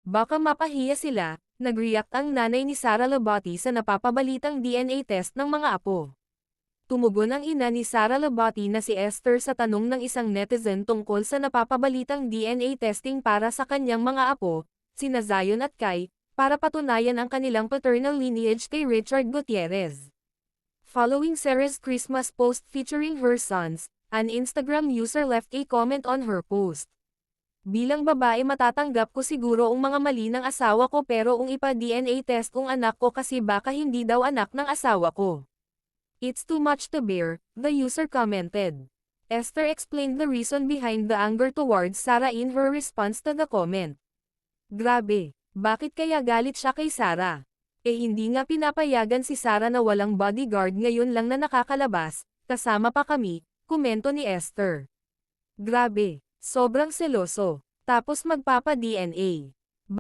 Baka mapahiya sila, nag-react ang nanay ni Sara Labati sa napapabalitang DNA test ng mga apo. Tumugon ang ina ni Sara Labati na si Esther sa tanong ng isang netizen tungkol sa napapabalitang DNA testing para sa kanyang mga apo, sina Zion at Kai, para patunayan ang kanilang paternal lineage kay Richard Gutierrez. Following Sarah's Christmas post featuring her sons, an Instagram user left a comment on her post. Bilang babae matatanggap ko siguro ang mga mali ng asawa ko pero ipa-DNA test kung anak ko kasi baka hindi daw anak ng asawa ko. It's too much to bear, the user commented. Esther explained the reason behind the anger towards Sarah in her response to the comment. Grabe, bakit kaya galit siya kay Sarah? Hindi nga pinapayagan si Sarah na walang bodyguard ngayon lang na nakakalabas, kasama pa kami, komento ni Esther. Grabe. Sobrang seloso. Tapos magpapa-DNA.